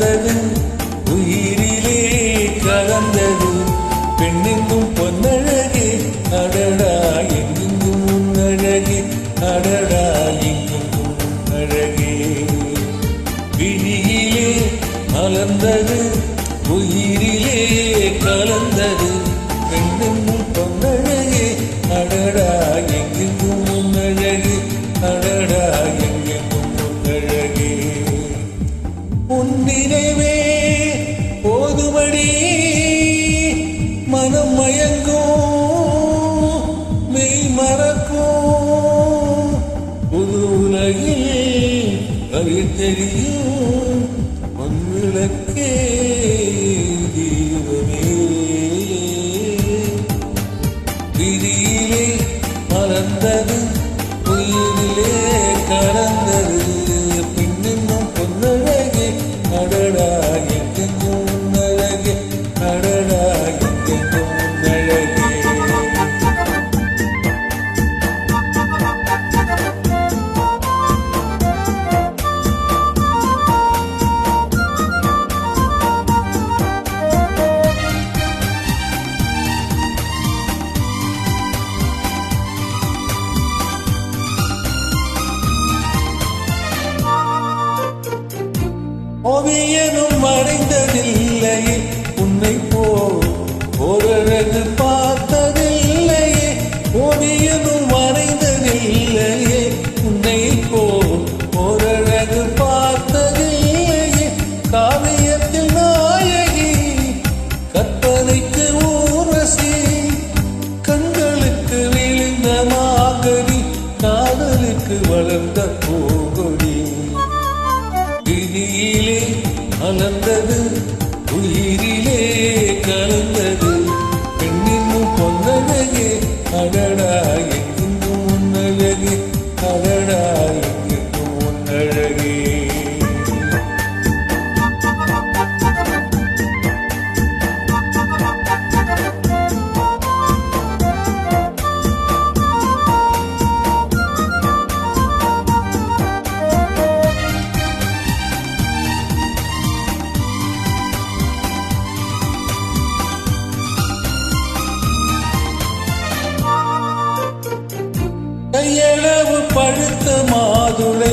மலர்ந்தது உயிரிலே கலந்தது பெண்ணெங்கும் பொன்னழகே அடடா எங்கெங்கும் உன்னழகே அடடா எங்கெங்கும் உன்னழகே விழியிலே மலர்ந்தது உயிரிலே கலந்தது பெண்ணெங்கும் பொன்னழகே அடடா எங்கெங்கும் உன்னழகே அடடா எங்கெங்கும் உன்னழகே உன் நினைவே போதுமடி மனம் மயங்கும் மெய் மறக்கும் புது உலகில் அறி தெரியும் உன் விளக்கே தீபமே விதியிலே மலர்ந்தது உயிரிலே கலந்தது பின்னும் பொன்னழகே அடடா எங்கெங்கும் உன்னழகே அடடா எங்கெங்கும் உன்னழகே ஓவியனும் மறைந்ததில்லையே உன்னை போல் ஓரழகு பார்த்ததில்லையே ஓவியனும் மறைந்ததில்லையே உன்னை போல் ஓரழகு பார்த்ததில்லையே காவியத்தில் நாயகி கற்பனைக்கு ஊர்வசி கண்களுக்கு விழுந்த மாகடி காதலுக்கு வளர்ந்த பூகொடி விதியிலே மலர்ந்தது உயிரிலே கலந்தது பெண்ணின்னும் பொன்னழகே அடடா எங்கெங்கும் உன்னழகே அடடா எங்கெங்கும் உன்னழகே கையளவு பழுத்த மாதுளை